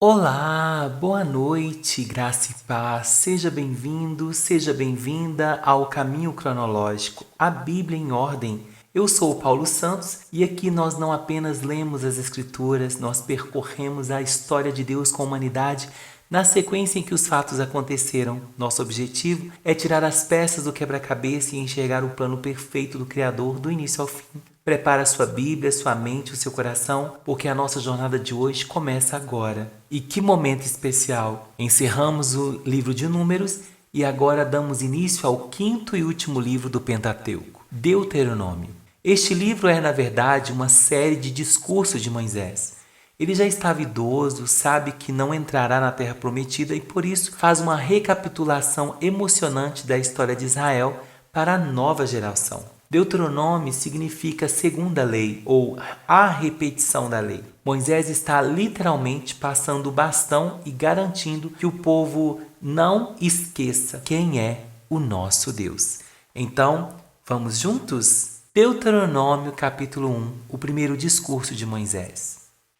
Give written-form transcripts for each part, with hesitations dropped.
Olá, boa noite, graça e paz. Seja bem-vindo, seja bem-vinda ao Caminho Cronológico, a Bíblia em Ordem. Eu sou o Paulo Santos e aqui nós não apenas lemos as Escrituras, nós percorremos a história de Deus com a humanidade na sequência em que os fatos aconteceram. Nosso objetivo é tirar as peças do quebra-cabeça e enxergar o plano perfeito do Criador do início ao fim. Prepara sua Bíblia, sua mente, o seu coração, porque a nossa jornada de hoje começa agora. E que momento especial! Encerramos o livro de Números e agora damos início ao quinto e último livro do Pentateuco, Deuteronômio. Este livro é, na verdade, uma série de discursos de Moisés. Ele já estava idoso, sabe que não entrará na Terra Prometida e por isso faz uma recapitulação emocionante da história de Israel para a nova geração. Deuteronômio significa segunda lei ou a repetição da lei. Moisés está literalmente passando o bastão e garantindo que o povo não esqueça quem é o nosso Deus. Então, vamos juntos? Deuteronômio capítulo 1, o primeiro discurso de Moisés.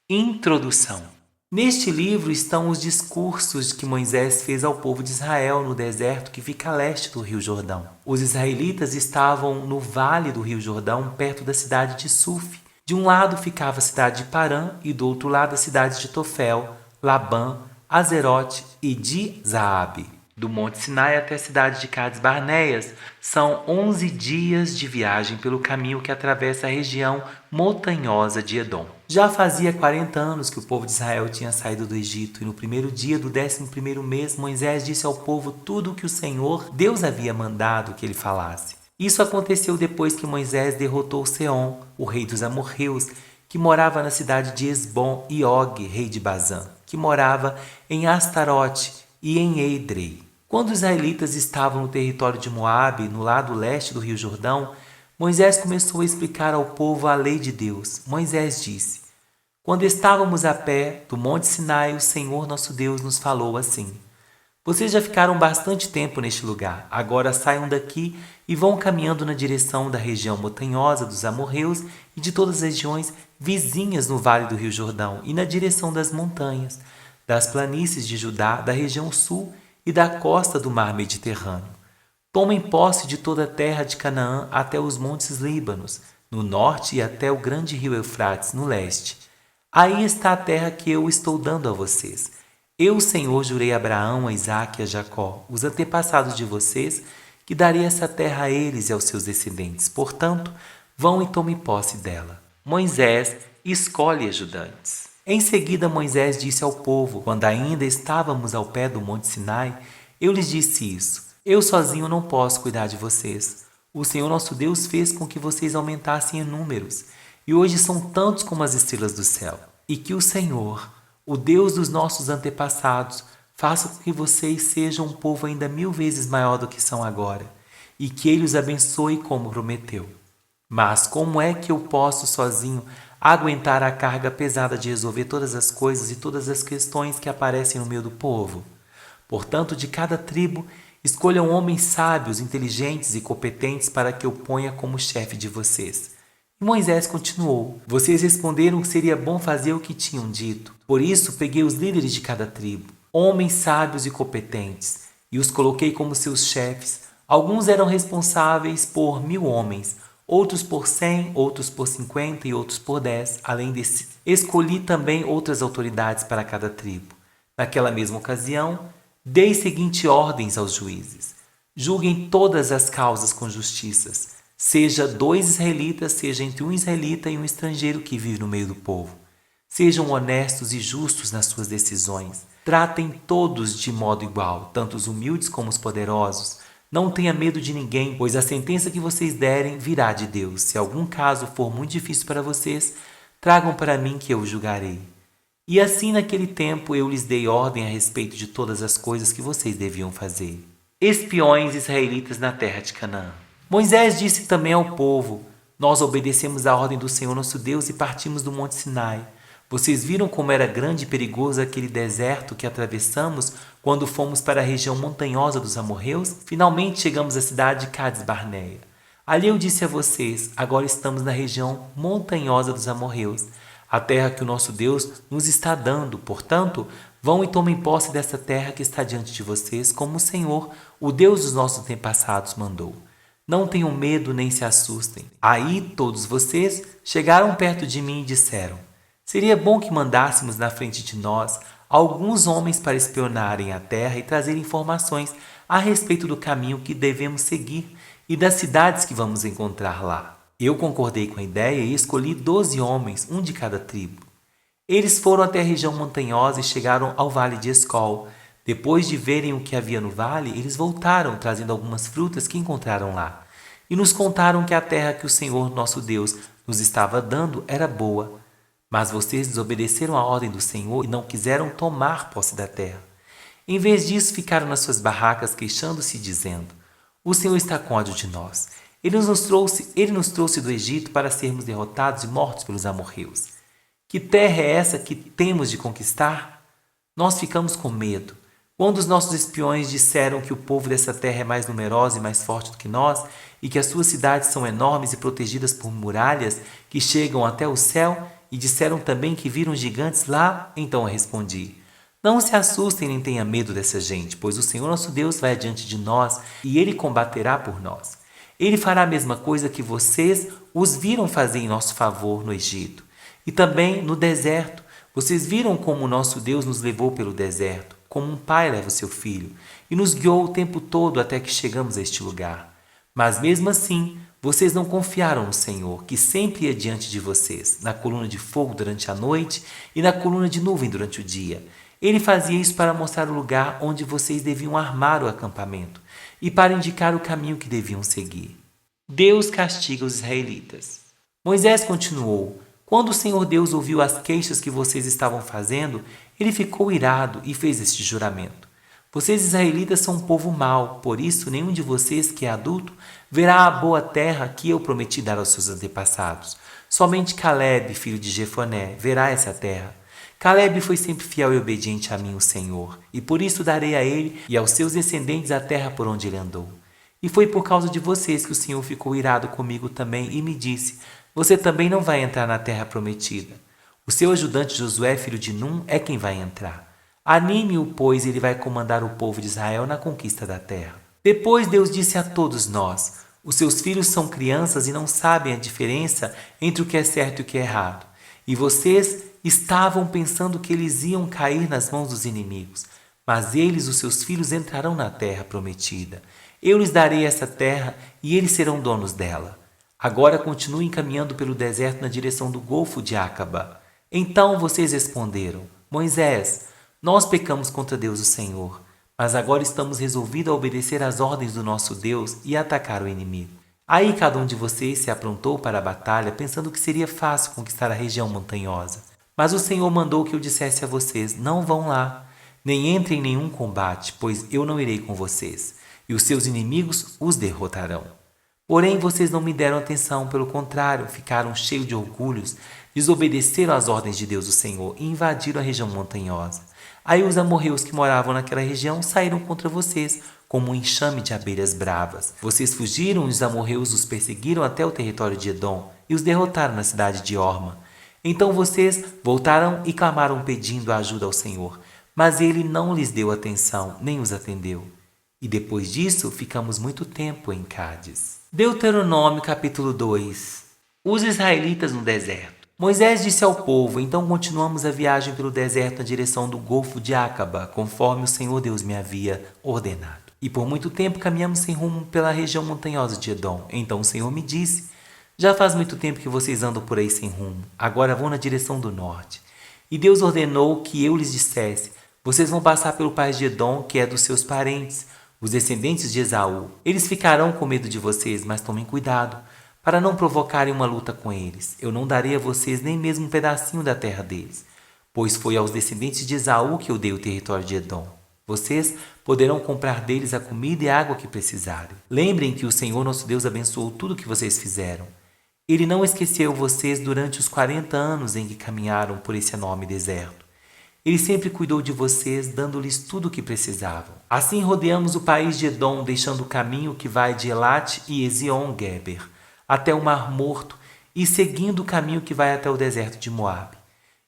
Introdução. Neste livro estão os discursos que Moisés fez ao povo de Israel no deserto que fica a leste do Rio Jordão. Os israelitas estavam no vale do Rio Jordão, perto da cidade de Suf. De um lado ficava a cidade de Parã e do outro lado a cidade de Tofel, Labã, Azerote e de Zaabe. Do Monte Sinai até a cidade de Cades Barneias são 11 dias de viagem pelo caminho que atravessa a região montanhosa de Edom. Já fazia 40 anos que o povo de Israel tinha saído do Egito e no primeiro dia do 11º mês Moisés disse ao povo tudo o que o Senhor, Deus, havia mandado que ele falasse. Isso aconteceu depois que Moisés derrotou Seom, o rei dos amorreus, que morava na cidade de Esbom, e Og, rei de Bazã, que morava em Astarote e em Edrei. Quando os israelitas estavam no território de Moabe, no lado leste do Rio Jordão, Moisés começou a explicar ao povo a lei de Deus. Moisés disse: Quando estávamos a pé do Monte Sinai, o Senhor nosso Deus nos falou assim: Vocês já ficaram bastante tempo neste lugar. Agora saiam daqui e vão caminhando na direção da região montanhosa dos amorreus e de todas as regiões vizinhas no vale do Rio Jordão e na direção das montanhas, das planícies de Judá, da região sul e da costa do mar Mediterrâneo. Tomem posse de toda a terra de Canaã até os montes Líbanos, no norte e até o grande rio Eufrates, no leste. Aí está a terra que eu estou dando a vocês. Eu, o Senhor, jurei a Abraão, a Isaque e a Jacó, os antepassados de vocês, que daria essa terra a eles e aos seus descendentes. Portanto, vão e tomem posse dela. Moisés escolhe ajudantes. Em seguida, Moisés disse ao povo, quando ainda estávamos ao pé do Monte Sinai, eu lhes disse isso: Eu sozinho não posso cuidar de vocês. O Senhor nosso Deus fez com que vocês aumentassem em números, e hoje são tantos como as estrelas do céu. E que o Senhor, o Deus dos nossos antepassados, faça com que vocês sejam um povo ainda 1000 vezes maior do que são agora, e que Ele os abençoe como prometeu. Mas como é que eu posso sozinho aguentar a carga pesada de resolver todas as coisas e todas as questões que aparecem no meio do povo? Portanto, de cada tribo, escolham homens sábios, inteligentes e competentes para que eu ponha como chefe de vocês. E Moisés continuou: Vocês responderam que seria bom fazer o que tinham dito. Por isso, peguei os líderes de cada tribo, homens sábios e competentes, e os coloquei como seus chefes. Alguns eram responsáveis por 1000 homens, outros por 100, outros por 50 e outros por 10. Além desse, escolhi também outras autoridades para cada tribo. Naquela mesma ocasião, dei seguinte ordens aos juízes: julguem todas as causas com justiças, seja 2 israelitas, seja entre um israelita e um estrangeiro que vive no meio do povo. Sejam honestos e justos nas suas decisões. Tratem todos de modo igual, tanto os humildes como os poderosos. Não tenha medo de ninguém, pois a sentença que vocês derem virá de Deus. Se algum caso for muito difícil para vocês, tragam para mim que eu o julgarei. E assim naquele tempo eu lhes dei ordem a respeito de todas as coisas que vocês deviam fazer. Espiões israelitas na terra de Canaã. Moisés disse também ao povo: Nós obedecemos a ordem do Senhor nosso Deus e partimos do Monte Sinai. Vocês viram como era grande e perigoso aquele deserto que atravessamos quando fomos para a região montanhosa dos amorreus? Finalmente chegamos à cidade de Cades Barneia. Ali eu disse a vocês: agora estamos na região montanhosa dos amorreus. a terra que o nosso Deus nos está dando. Portanto, vão e tomem posse dessa terra que está diante de vocês, como o Senhor, o Deus dos nossos antepassados, mandou. Não tenham medo nem se assustem. Aí todos vocês chegaram perto de mim e disseram: seria bom que mandássemos na frente de nós alguns homens para espionarem a terra e trazer informações a respeito do caminho que devemos seguir e das cidades que vamos encontrar lá. Eu concordei com a ideia e escolhi 12 homens, um de cada tribo. Eles foram até a região montanhosa e chegaram ao vale de Escol. Depois de verem o que havia no vale, eles voltaram, trazendo algumas frutas que encontraram lá. E nos contaram que a terra que o Senhor nosso Deus nos estava dando era boa. Mas vocês desobedeceram a ordem do Senhor e não quiseram tomar posse da terra. Em vez disso, ficaram nas suas barracas queixando-se e dizendo: o Senhor está com ódio de nós. Ele nos trouxe do Egito para sermos derrotados e mortos pelos amorreus. Que terra é essa que temos de conquistar? Nós ficamos com medo. Quando os nossos espiões disseram que o povo dessa terra é mais numeroso e mais forte do que nós, e que as suas cidades são enormes e protegidas por muralhas que chegam até o céu, e disseram também que viram gigantes lá, então eu respondi: não se assustem nem tenham medo dessa gente, pois o Senhor nosso Deus vai adiante de nós e Ele combaterá por nós. Ele fará a mesma coisa que vocês os viram fazer em nosso favor no Egito. E também no deserto. Vocês viram como o nosso Deus nos levou pelo deserto, como um pai leva o seu filho, e nos guiou o tempo todo até que chegamos a este lugar. Mas mesmo assim, vocês não confiaram no Senhor, que sempre ia diante de vocês, na coluna de fogo durante a noite e na coluna de nuvem durante o dia. Ele fazia isso para mostrar o lugar onde vocês deviam armar o acampamento e para indicar o caminho que deviam seguir. Deus castiga os israelitas. Moisés continuou: quando o Senhor Deus ouviu as queixas que vocês estavam fazendo, ele ficou irado e fez este juramento: vocês israelitas são um povo mau, por isso nenhum de vocês que é adulto verá a boa terra que eu prometi dar aos seus antepassados. Somente Caleb, filho de Jefoné, verá essa terra. Caleb foi sempre fiel e obediente a mim, o Senhor, e por isso darei a ele e aos seus descendentes a terra por onde ele andou. E foi por causa de vocês que o Senhor ficou irado comigo também e me disse: você também não vai entrar na terra prometida. O seu ajudante Josué, filho de Num, é quem vai entrar. Anime-o, pois ele vai comandar o povo de Israel na conquista da terra. Depois Deus disse a todos nós: os seus filhos são crianças e não sabem a diferença entre o que é certo e o que é errado. E vocês estavam pensando que eles iam cair nas mãos dos inimigos. Mas eles, os seus filhos, entrarão na terra prometida. Eu lhes darei essa terra e eles serão donos dela. Agora continuem caminhando pelo deserto na direção do Golfo de Acaba. Então vocês responderam: Moisés, nós pecamos contra Deus o Senhor, mas agora estamos resolvidos a obedecer às ordens do nosso Deus e atacar o inimigo. Aí cada um de vocês se aprontou para a batalha, pensando que seria fácil conquistar a região montanhosa. Mas o Senhor mandou que eu dissesse a vocês: não vão lá, nem entrem em nenhum combate, pois eu não irei com vocês, e os seus inimigos os derrotarão. Porém, vocês não me deram atenção, pelo contrário, ficaram cheios de orgulhos, desobedeceram às ordens de Deus o Senhor e invadiram a região montanhosa. Aí os amorreus que moravam naquela região saíram contra vocês, como um enxame de abelhas bravas. Vocês fugiram e os amorreus os perseguiram até o território de Edom e os derrotaram na cidade de Orma. Então vocês voltaram e clamaram pedindo ajuda ao Senhor, mas ele não lhes deu atenção, nem os atendeu. E depois disso, ficamos muito tempo em Cádiz. Deuteronômio capítulo 2. Os israelitas no deserto. Moisés disse ao povo: então continuamos a viagem pelo deserto na direção do Golfo de Acaba, conforme o Senhor Deus me havia ordenado. E por muito tempo caminhamos sem rumo pela região montanhosa de Edom. Então o Senhor me disse: já faz muito tempo que vocês andam por aí sem rumo. Agora vão na direção do norte. E Deus ordenou que eu lhes dissesse: vocês vão passar pelo país de Edom, que é dos seus parentes, os descendentes de Esaú. Eles ficarão com medo de vocês, mas tomem cuidado, para não provocarem uma luta com eles. Eu não darei a vocês nem mesmo um pedacinho da terra deles, pois foi aos descendentes de Esaú que eu dei o território de Edom. Vocês poderão comprar deles a comida e a água que precisarem. Lembrem que o Senhor nosso Deus abençoou tudo o que vocês fizeram. Ele não esqueceu vocês durante os 40 anos em que caminharam por esse enorme deserto. Ele sempre cuidou de vocês, dando-lhes tudo o que precisavam. Assim rodeamos o país de Edom, deixando o caminho que vai de Elat e Ezion-Geber até o Mar Morto e seguindo o caminho que vai até o deserto de Moabe.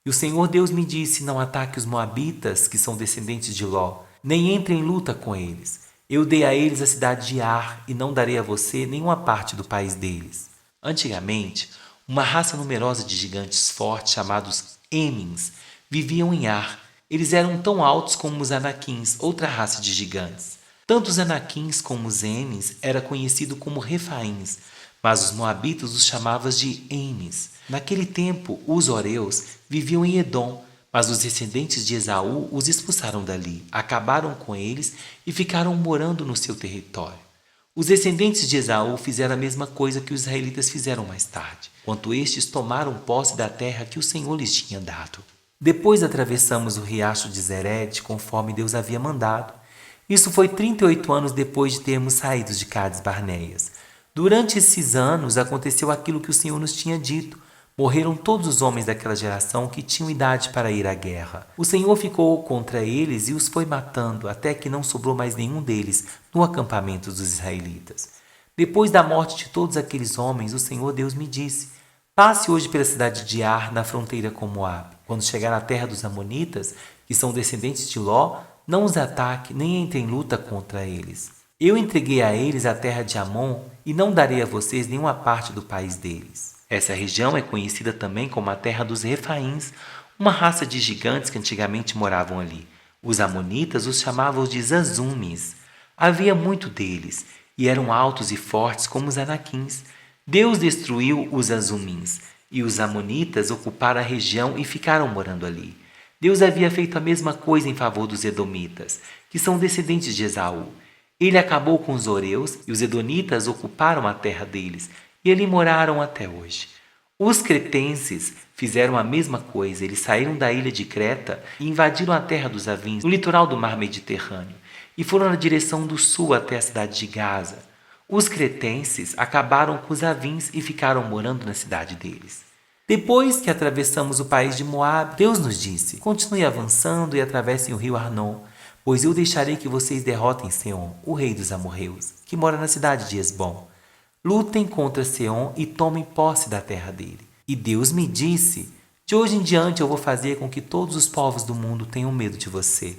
E o Senhor Deus me disse: não ataque os moabitas, que são descendentes de Ló, nem entre em luta com eles. Eu dei a eles a cidade de Ar, e não darei a você nenhuma parte do país deles. Antigamente, uma raça numerosa de gigantes fortes, chamados Emins, viviam em Ar. Eles eram tão altos como os Anaquins, outra raça de gigantes. Tanto os Anaquins como os Emins eram conhecidos como Refaíns, mas os moabitas os chamavam de Emis. Naquele tempo, os Oreus viviam em Edom, mas os descendentes de Esaú os expulsaram dali, acabaram com eles e ficaram morando no seu território. Os descendentes de Esaú fizeram a mesma coisa que os israelitas fizeram mais tarde, quando estes tomaram posse da terra que o Senhor lhes tinha dado. Depois atravessamos o riacho de Zerede, conforme Deus havia mandado. Isso foi 38 anos depois de termos saído de Cades Barneias. Durante esses anos aconteceu aquilo que o Senhor nos tinha dito. Morreram todos os homens daquela geração que tinham idade para ir à guerra. O Senhor ficou contra eles e os foi matando, até que não sobrou mais nenhum deles no acampamento dos israelitas. Depois da morte de todos aqueles homens, o Senhor Deus me disse: passe hoje pela cidade de Ar, na fronteira com Moabe. Quando chegar na terra dos Amonitas, que são descendentes de Ló, não os ataque, nem entre em luta contra eles. Eu entreguei a eles a terra de Amon e não darei a vocês nenhuma parte do país deles. Essa região é conhecida também como a terra dos Refaíns, uma raça de gigantes que antigamente moravam ali. Os amonitas os chamavam de Zazumis. Havia muito deles, e eram altos e fortes como os anaquins. Deus destruiu os Azumins, e os amonitas ocuparam a região e ficaram morando ali. Deus havia feito a mesma coisa em favor dos edomitas, que são descendentes de Esaú. Ele acabou com os Oreus, e os edonitas ocuparam a terra deles, e ali moraram até hoje. Os cretenses fizeram a mesma coisa. Eles saíram da ilha de Creta e invadiram a terra dos Avins, no litoral do mar Mediterrâneo, e foram na direção do sul até a cidade de Gaza. Os cretenses acabaram com os Avins e ficaram morando na cidade deles. Depois que atravessamos o país de Moabe, Deus nos disse: continue avançando e atravessem o rio Arnon, pois eu deixarei que vocês derrotem Seom, o rei dos amorreus, que mora na cidade de Esbom. Lutem contra Seom e tomem posse da terra dele. E Deus me disse: de hoje em diante eu vou fazer com que todos os povos do mundo tenham medo de você.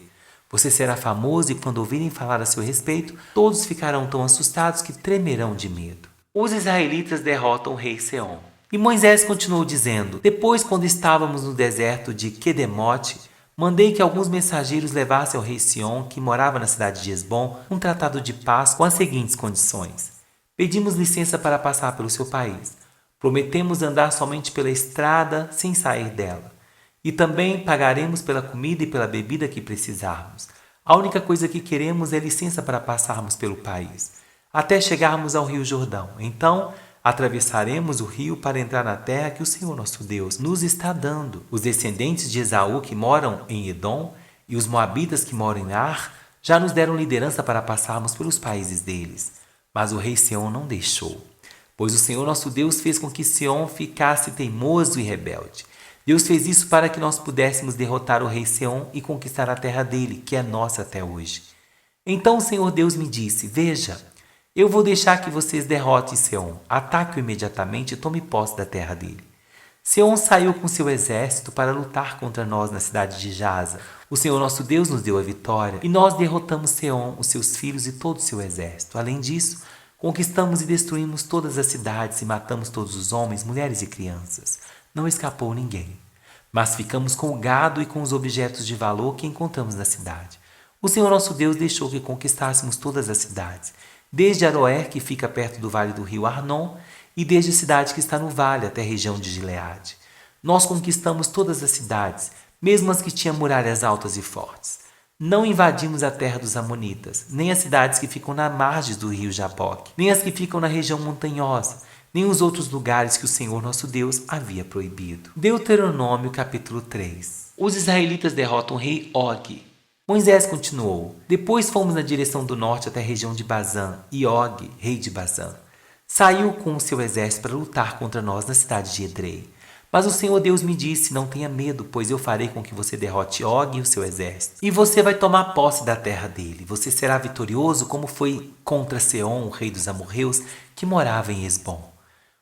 Você será famoso e quando ouvirem falar a seu respeito, todos ficarão tão assustados que tremerão de medo. Os israelitas derrotam o rei Seom. E Moisés continuou dizendo: depois, quando estávamos no deserto de Quedemote, mandei que alguns mensageiros levassem ao rei Seom, que morava na cidade de Esbom, um tratado de paz com as seguintes condições: pedimos licença para passar pelo seu país. Prometemos andar somente pela estrada, sem sair dela. E também pagaremos pela comida e pela bebida que precisarmos. A única coisa que queremos é licença para passarmos pelo país, até chegarmos ao rio Jordão. Então, atravessaremos o rio para entrar na terra que o Senhor nosso Deus nos está dando. Os descendentes de Esaú que moram em Edom e os moabitas que moram em Ar já nos deram liderança para passarmos pelos países deles. Mas o rei Seom não deixou, pois o Senhor nosso Deus fez com que Seom ficasse teimoso e rebelde. Deus fez isso para que nós pudéssemos derrotar o rei Seom e conquistar a terra dele, que é nossa até hoje. Então o Senhor Deus me disse: veja, eu vou deixar que vocês derrotem Seom, ataque-o imediatamente e tome posse da terra dele. Seom saiu com seu exército para lutar contra nós na cidade de Jaza. O Senhor nosso Deus nos deu a vitória e nós derrotamos Seom, os seus filhos e todo o seu exército. Além disso, conquistamos e destruímos todas as cidades e matamos todos os homens, mulheres e crianças. Não escapou ninguém. Mas ficamos com o gado e com os objetos de valor que encontramos na cidade. O Senhor nosso Deus deixou que conquistássemos todas as cidades, desde Aroer, que fica perto do vale do rio Arnon, e desde a cidade que está no vale até a região de Gileade. Nós conquistamos todas as cidades, mesmo as que tinham muralhas altas e fortes. Não invadimos a terra dos Amonitas, nem as cidades que ficam na margem do rio Jaboque, nem as que ficam na região montanhosa, nem os outros lugares que o Senhor nosso Deus havia proibido. Deuteronômio capítulo 3. Os israelitas derrotam o rei Og. Moisés continuou: depois fomos na direção do norte até a região de Bazã, e Og, rei de Bazã, saiu com o seu exército para lutar contra nós na cidade de Edrei. Mas o Senhor Deus me disse: não tenha medo, pois eu farei com que você derrote Og e o seu exército. E você vai tomar posse da terra dele. Você será vitorioso, como foi contra Seom, o rei dos amorreus, que morava em Esbom.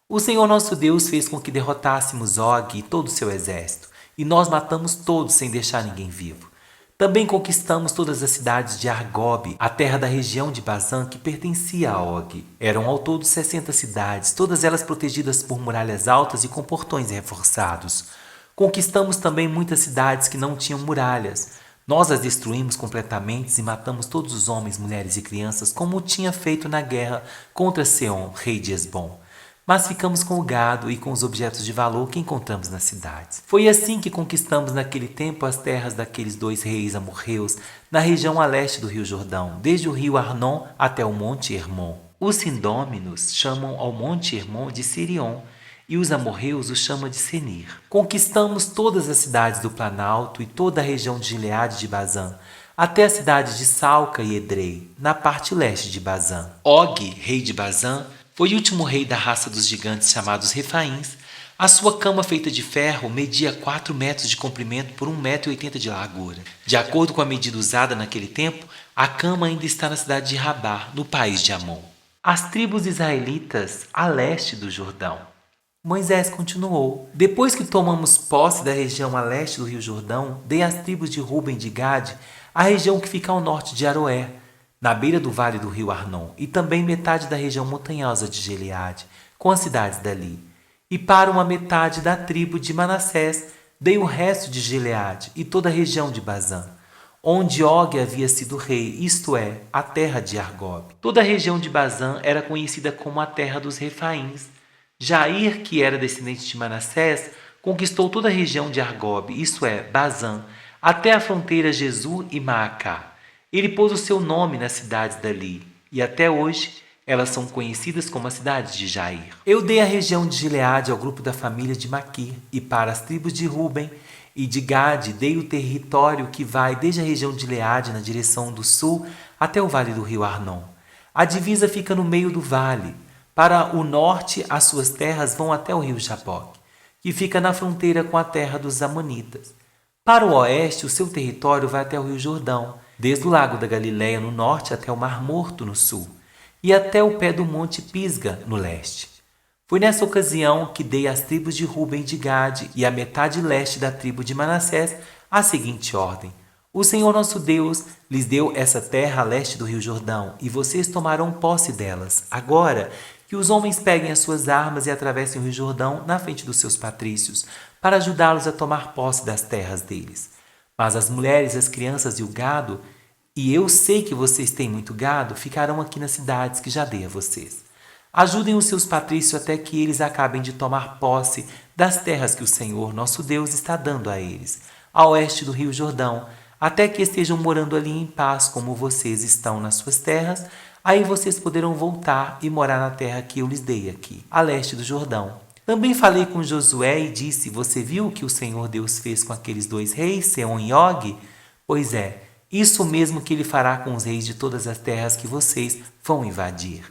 O Senhor nosso Deus fez com que derrotássemos Og e todo o seu exército, e nós matamos todos sem deixar ninguém vivo. Também conquistamos todas as cidades de Argob, a terra da região de Bazã que pertencia a Og. Eram ao todo 60 cidades, todas elas protegidas por muralhas altas e com portões reforçados. Conquistamos também muitas cidades que não tinham muralhas. Nós as destruímos completamente e matamos todos os homens, mulheres e crianças, como tinha feito na guerra contra Seom, rei de Esbom. Mas ficamos com o gado e com os objetos de valor que encontramos nas cidades. Foi assim que conquistamos naquele tempo as terras daqueles 2 reis amorreus na região a leste do rio Jordão, desde o rio Arnon até o monte Hermon. Os sindôminos chamam ao monte Hermon de Sirion e os amorreus o chamam de Senir. Conquistamos todas as cidades do Planalto e toda a região de Gileade de Bazã, até as cidades de Salca e Edrei, na parte leste de Bazã. Og, rei de Bazã, foi o último rei da raça dos gigantes chamados Refaíns. A sua cama feita de ferro media 4 metros de comprimento por 1,80 m de largura. De acordo com a medida usada naquele tempo, a cama ainda está na cidade de Rabá, no país de Amon. As tribos israelitas a leste do Jordão. Moisés continuou: depois que tomamos posse da região a leste do rio Jordão, dei às tribos de Ruben e de Gade a região que fica ao norte de Aroé, na beira do vale do rio Arnon, e também metade da região montanhosa de Gileade, com as cidades dali. E para uma metade da tribo de Manassés dei o resto de Gileade e toda a região de Bazã, onde Og havia sido rei, isto é, a terra de Argob. Toda a região de Bazã era conhecida como a terra dos Refaíns. Jair, que era descendente de Manassés, conquistou toda a região de Argob, isto é, Bazã, até a fronteira Jesur e Maacá. Ele pôs o seu nome nas cidades dali, e até hoje elas são conhecidas como as cidades de Jair. Eu dei a região de Gileade ao grupo da família de Maquir, e para as tribos de Ruben e de Gade dei o território que vai desde a região de Gileade na direção do sul até o vale do rio Arnon. A divisa fica no meio do vale. Para o norte, as suas terras vão até o rio Jaboque, que fica na fronteira com a terra dos Amonitas. Para o oeste, o seu território vai até o rio Jordão, desde o lago da Galileia no norte até o Mar Morto no sul, e até o pé do monte Pisga no leste. Foi nessa ocasião que dei às tribos de Ruben e de Gade e à metade leste da tribo de Manassés a seguinte ordem: o Senhor nosso Deus lhes deu essa terra a leste do rio Jordão, e vocês tomarão posse delas. Agora que os homens peguem as suas armas e atravessem o rio Jordão na frente dos seus patrícios, para ajudá-los a tomar posse das terras deles. Mas as mulheres, as crianças e o gado, e eu sei que vocês têm muito gado, ficarão aqui nas cidades que já dei a vocês. Ajudem os seus patrícios até que eles acabem de tomar posse das terras que o Senhor, nosso Deus, está dando a eles, a oeste do rio Jordão, até que estejam morando ali em paz como vocês estão nas suas terras. Aí vocês poderão voltar e morar na terra que eu lhes dei aqui, a leste do Jordão. Também falei com Josué e disse: você viu o que o Senhor Deus fez com aqueles 2 reis, Seom e Og? Pois é, isso mesmo que ele fará com os reis de todas as terras que vocês vão invadir.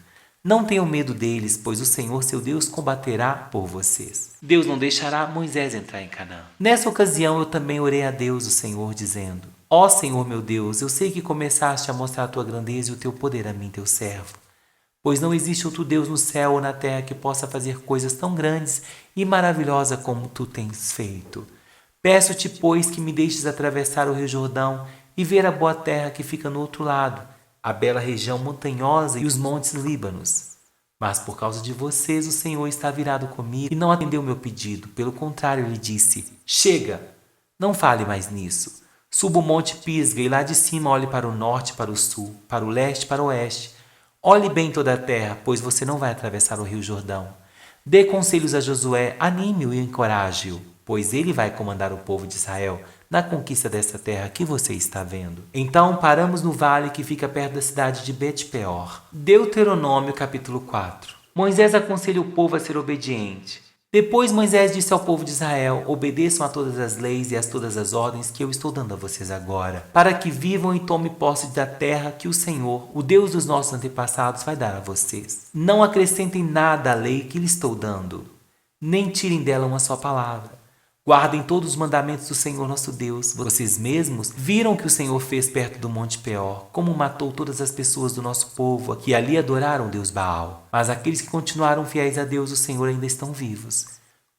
Não tenham medo deles, pois o Senhor, seu Deus, combaterá por vocês. Deus não deixará Moisés entrar em Canaã. Nessa ocasião eu também orei a Deus, o Senhor, dizendo: ó Senhor meu Deus, eu sei que começaste a mostrar a tua grandeza e o teu poder a mim, teu servo. Pois não existe outro Deus no céu ou na terra que possa fazer coisas tão grandes e maravilhosas como tu tens feito. Peço-te, pois, que me deixes atravessar o rio Jordão e ver a boa terra que fica no outro lado, a bela região montanhosa e os montes Líbanos. Mas por causa de vocês o Senhor está virado comigo e não atendeu meu pedido. Pelo contrário, ele disse: chega, não fale mais nisso. Suba o monte Pisga e lá de cima olhe para o norte, para o sul, para o leste, para o oeste. Olhe bem toda a terra, pois você não vai atravessar o rio Jordão. Dê conselhos a Josué, anime-o e encoraje-o, pois ele vai comandar o povo de Israel na conquista dessa terra que você está vendo. Então paramos no vale que fica perto da cidade de Bet-peor. Deuteronômio capítulo 4. Moisés aconselha o povo a ser obediente. Depois Moisés disse ao povo de Israel: obedeçam a todas as leis e a todas as ordens que eu estou dando a vocês agora, para que vivam e tomem posse da terra que o Senhor, o Deus dos nossos antepassados, vai dar a vocês. Não acrescentem nada à lei que lhes estou dando, nem tirem dela uma só palavra. Guardem todos os mandamentos do Senhor nosso Deus. Vocês mesmos viram o que o Senhor fez perto do Monte Peor, como matou todas as pessoas do nosso povo que ali adoraram o Deus Baal. Mas aqueles que continuaram fiéis a Deus, o Senhor, ainda estão vivos.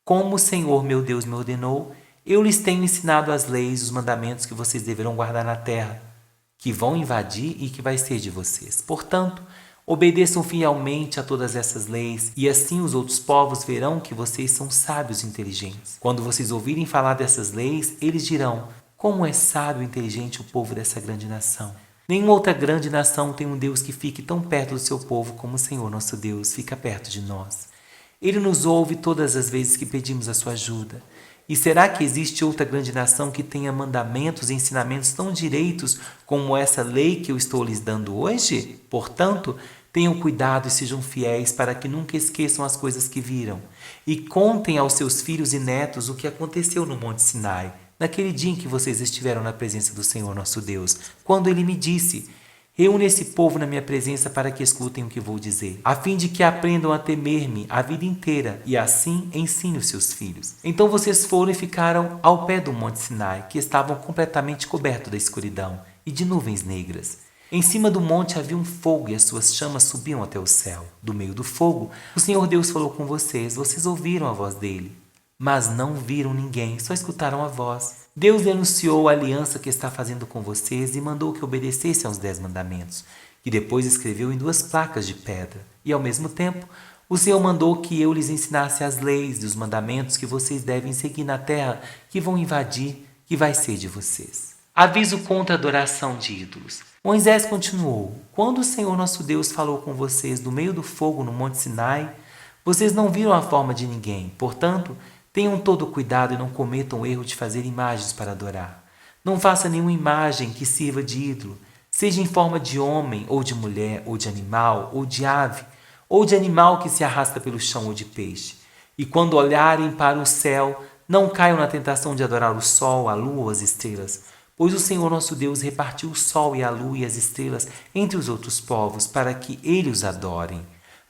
Como o Senhor, meu Deus, me ordenou, Eu lhes tenho ensinado as leis, os mandamentos que vocês deverão guardar na terra, que vão invadir e que vai ser de vocês. Portanto, obedeçam fielmente a todas essas leis, e assim os outros povos verão que vocês são sábios e inteligentes. Quando vocês ouvirem falar dessas leis, eles dirão: como é sábio e inteligente o povo dessa grande nação. Nenhuma outra grande nação tem um Deus que fique tão perto do seu povo como o Senhor nosso Deus fica perto de nós. Ele nos ouve todas as vezes que pedimos a sua ajuda. E será que existe outra grande nação que tenha mandamentos e ensinamentos tão direitos como essa lei que eu estou lhes dando hoje? Portanto, tenham cuidado e sejam fiéis para que nunca esqueçam as coisas que viram. E contem aos seus filhos e netos o que aconteceu no Monte Sinai, naquele dia em que vocês estiveram na presença do Senhor nosso Deus, quando ele me disse: reúne esse povo na minha presença para que escutem o que vou dizer, a fim de que aprendam a temer-me a vida inteira e assim ensine os seus filhos. Então vocês foram e ficaram ao pé do Monte Sinai, que estavam completamente cobertos da escuridão e de nuvens negras. Em cima do monte havia um fogo e as suas chamas subiam até o céu. Do meio do fogo, o Senhor Deus falou com vocês ouviram a voz dele, mas não viram ninguém, só escutaram a voz. Deus lhe anunciou a aliança que está fazendo com vocês e mandou que obedecessem aos 10 mandamentos, que depois escreveu em 2 placas de pedra. E, ao mesmo tempo, o Senhor mandou que eu lhes ensinasse as leis e os mandamentos que vocês devem seguir na terra que vão invadir, que vai ser de vocês. Aviso contra a adoração de ídolos. Moisés continuou: quando o Senhor nosso Deus falou com vocês do meio do fogo no Monte Sinai, vocês não viram a forma de ninguém. Portanto, tenham todo cuidado e não cometam o erro de fazer imagens para adorar. Não faça nenhuma imagem que sirva de ídolo, seja em forma de homem, ou de mulher, ou de animal, ou de ave, ou de animal que se arrasta pelo chão ou de peixe. E quando olharem para o céu, não caiam na tentação de adorar o sol, a lua ou as estrelas, pois o Senhor nosso Deus repartiu o sol e a lua e as estrelas entre os outros povos, para que ele os adorem.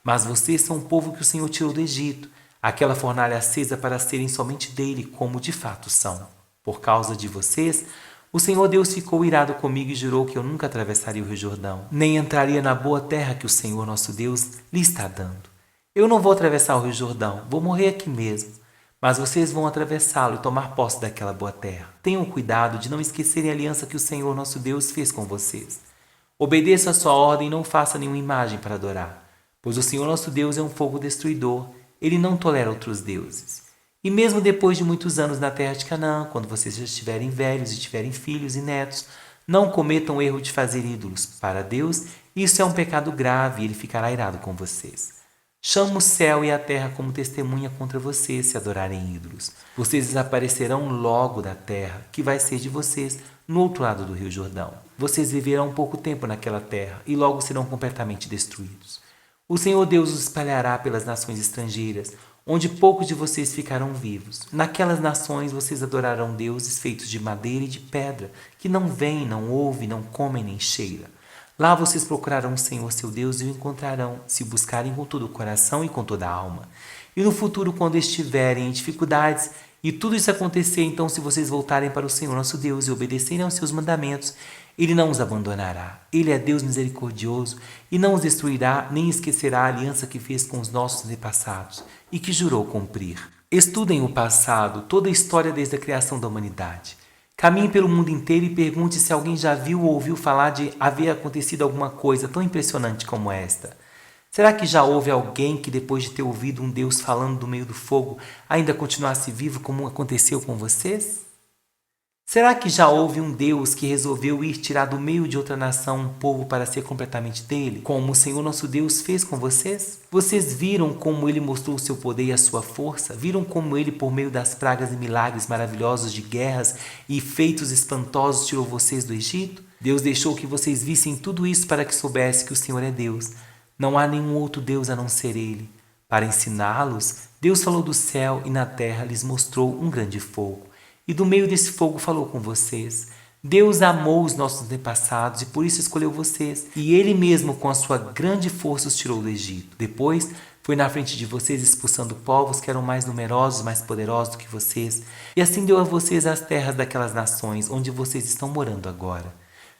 Mas vocês são o povo que o Senhor tirou do Egito, aquela fornalha acesa para serem somente dele, como de fato são. Por causa de vocês, o Senhor Deus ficou irado comigo e jurou que eu nunca atravessaria o Rio Jordão, nem entraria na boa terra que o Senhor nosso Deus lhe está dando. Eu não vou atravessar o Rio Jordão, vou morrer aqui mesmo, mas vocês vão atravessá-lo e tomar posse daquela boa terra. Tenham cuidado de não esquecerem a aliança que o Senhor nosso Deus fez com vocês. Obedeçam a sua ordem e não façam nenhuma imagem para adorar, pois o Senhor nosso Deus é um fogo destruidor. Ele não tolera outros deuses. E mesmo depois de muitos anos na terra de Canaã, quando vocês já estiverem velhos e tiverem filhos e netos, não cometam o erro de fazer ídolos. Para Deus, isso é um pecado grave e ele ficará irado com vocês. Chamo o céu e a terra como testemunha contra vocês se adorarem ídolos. Vocês desaparecerão logo da terra, que vai ser de vocês, no outro lado do Rio Jordão. Vocês viverão pouco tempo naquela terra e logo serão completamente destruídos. O Senhor Deus os espalhará pelas nações estrangeiras, onde poucos de vocês ficarão vivos. Naquelas nações vocês adorarão deuses feitos de madeira e de pedra, que não veem, não ouvem, não comem nem cheiram. Lá vocês procurarão o Senhor seu Deus e o encontrarão, se o buscarem com todo o coração e com toda a alma. E no futuro, quando estiverem em dificuldades, e tudo isso acontecer, então se vocês voltarem para o Senhor nosso Deus e obedecerem aos seus mandamentos, ele não os abandonará. Ele é Deus misericordioso e não os destruirá nem esquecerá a aliança que fez com os nossos antepassados e que jurou cumprir. Estudem o passado, toda a história desde a criação da humanidade. Caminhe pelo mundo inteiro e pergunte se alguém já viu ou ouviu falar de haver acontecido alguma coisa tão impressionante como esta. Será que já houve alguém que, depois de ter ouvido um Deus falando do meio do fogo, ainda continuasse vivo como aconteceu com vocês? Será que já houve um Deus que resolveu ir tirar do meio de outra nação um povo para ser completamente dele, como o Senhor nosso Deus fez com vocês? Vocês viram como ele mostrou o seu poder e a sua força? Viram como ele, por meio das pragas e milagres maravilhosos de guerras e feitos espantosos, tirou vocês do Egito? Deus deixou que vocês vissem tudo isso para que soubessem que o Senhor é Deus. Não há nenhum outro Deus a não ser ele. Para ensiná-los, Deus falou do céu e na terra lhes mostrou um grande fogo. E do meio desse fogo falou com vocês. Deus amou os nossos antepassados e por isso escolheu vocês. E ele mesmo, com a sua grande força, os tirou do Egito. Depois, foi na frente de vocês expulsando povos que eram mais numerosos, mais poderosos do que vocês. E assim deu a vocês as terras daquelas nações onde vocês estão morando agora.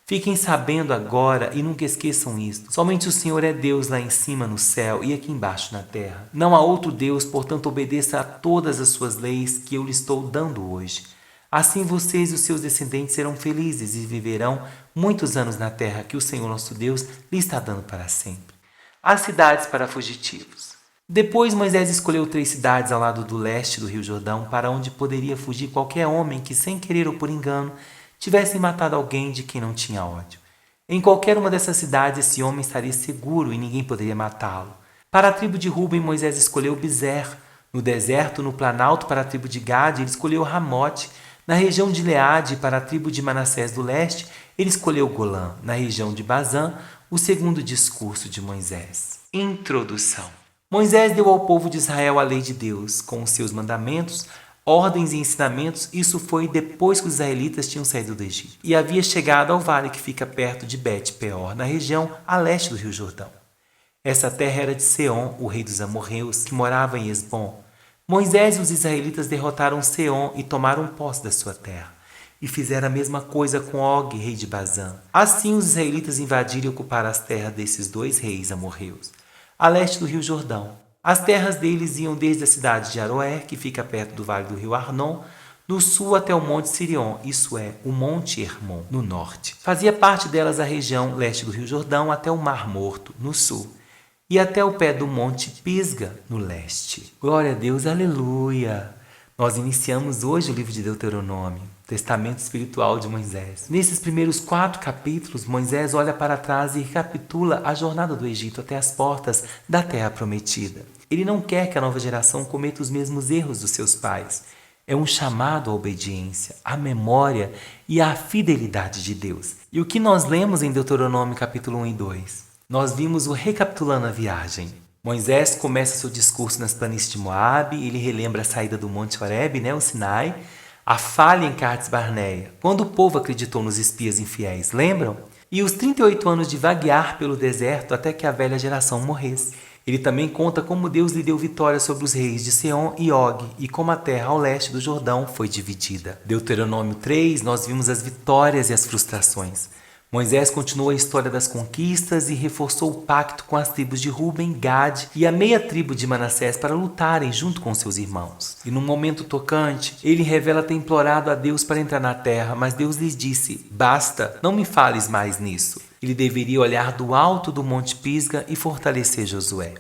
Fiquem sabendo agora e nunca esqueçam isto. Somente o Senhor é Deus lá em cima no céu e aqui embaixo na terra. Não há outro Deus, portanto obedeça a todas as suas leis que eu lhe estou dando hoje. Assim vocês e os seus descendentes serão felizes e viverão muitos anos na terra que o Senhor nosso Deus lhe está dando para sempre. As cidades para fugitivos. Depois Moisés escolheu 3 cidades ao lado do leste do Rio Jordão, para onde poderia fugir qualquer homem que, sem querer ou por engano, tivesse matado alguém de quem não tinha ódio. Em qualquer uma dessas cidades, esse homem estaria seguro e ninguém poderia matá-lo. Para a tribo de Ruben, Moisés escolheu Bizer. No deserto, no planalto, para a tribo de Gade, ele escolheu Ramote. Na região de Leade, para a tribo de Manassés do leste, ele escolheu Golã. Na região de Bazã, o segundo discurso de Moisés. Introdução. Moisés deu ao povo de Israel a lei de Deus, com os seus mandamentos, ordens e ensinamentos. Isso foi depois que os israelitas tinham saído do Egito e havia chegado ao vale que fica perto de Bet-peor, na região a leste do Rio Jordão. Essa terra era de Seom, o rei dos amorreus, que morava em Esbom. Moisés e os israelitas derrotaram Seom e tomaram posse da sua terra. E fizeram a mesma coisa com Og, rei de Bazã. Assim os israelitas invadiram e ocuparam as terras desses 2 reis amorreus, a leste do rio Jordão. As terras deles iam desde a cidade de Aroer, que fica perto do vale do rio Arnon, no sul até o monte Sirion, isso é, o monte Hermon, no norte. Fazia parte delas a região leste do rio Jordão até o Mar Morto, no sul, e até o pé do monte Pisga, no leste. Glória a Deus, aleluia! Nós iniciamos hoje o livro de Deuteronômio, testamento espiritual de Moisés. Nesses primeiros 4 capítulos, Moisés olha para trás e recapitula a jornada do Egito até as portas da Terra Prometida. Ele não quer que a nova geração cometa os mesmos erros dos seus pais. É um chamado à obediência, à memória e à fidelidade de Deus. E o que nós lemos em Deuteronômio capítulo 1 e 2? Nós vimos o recapitulando a viagem. Moisés começa seu discurso nas planícies de Moabe, ele relembra a saída do Monte Horebe, o Sinai, a falha em Cades Barneia, quando o povo acreditou nos espias infiéis, lembram? E os 38 anos de vaguear pelo deserto até que a velha geração morresse. Ele também conta como Deus lhe deu vitória sobre os reis de Seom e Og e como a terra ao leste do Jordão foi dividida. Deuteronômio 3, nós vimos as vitórias e as frustrações. Moisés continuou a história das conquistas e reforçou o pacto com as tribos de Ruben, Gade e a meia tribo de Manassés para lutarem junto com seus irmãos. E num momento tocante, ele revela ter implorado a Deus para entrar na terra, mas Deus lhes disse: basta, não me fales mais nisso. Ele deveria olhar do alto do Monte Pisga e fortalecer Josué.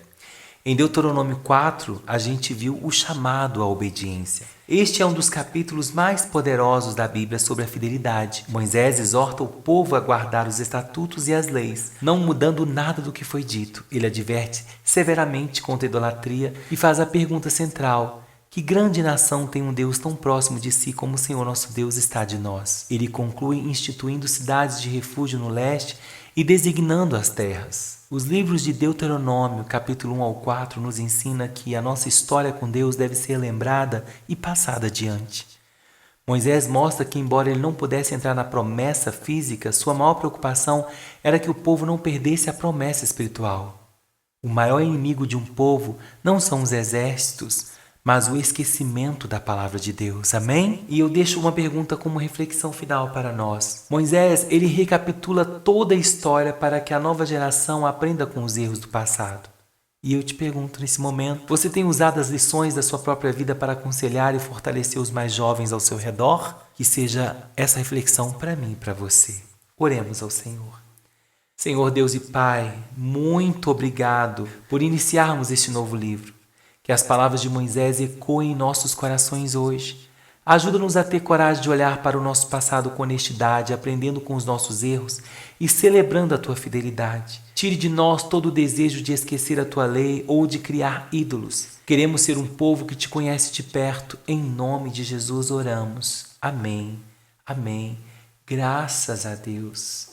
Em Deuteronômio 4, a gente viu o chamado à obediência. Este é um dos capítulos mais poderosos da Bíblia sobre a fidelidade. Moisés exorta o povo a guardar os estatutos e as leis, não mudando nada do que foi dito. Ele adverte severamente contra a idolatria e faz a pergunta central: que grande nação tem um Deus tão próximo de si como o Senhor nosso Deus está de nós? Ele conclui instituindo cidades de refúgio no leste e designando as terras. Os livros de Deuteronômio, capítulo 1 ao 4, nos ensina que a nossa história com Deus deve ser lembrada e passada adiante. Moisés mostra que, embora ele não pudesse entrar na promessa física, sua maior preocupação era que o povo não perdesse a promessa espiritual. O maior inimigo de um povo não são os exércitos, mas o esquecimento da palavra de Deus. Amém? E eu deixo uma pergunta como reflexão final para nós. Moisés, ele recapitula toda a história para que a nova geração aprenda com os erros do passado. E eu te pergunto nesse momento, você tem usado as lições da sua própria vida para aconselhar e fortalecer os mais jovens ao seu redor? Que seja essa reflexão para mim e para você. Oremos ao Senhor. Senhor Deus e Pai, muito obrigado por iniciarmos este novo livro. Que as palavras de Moisés ecoem em nossos corações hoje. Ajuda-nos a ter coragem de olhar para o nosso passado com honestidade, aprendendo com os nossos erros e celebrando a Tua fidelidade. Tire de nós todo o desejo de esquecer a Tua lei ou de criar ídolos. Queremos ser um povo que Te conhece de perto. Em nome de Jesus oramos. Amém. Amém. Graças a Deus.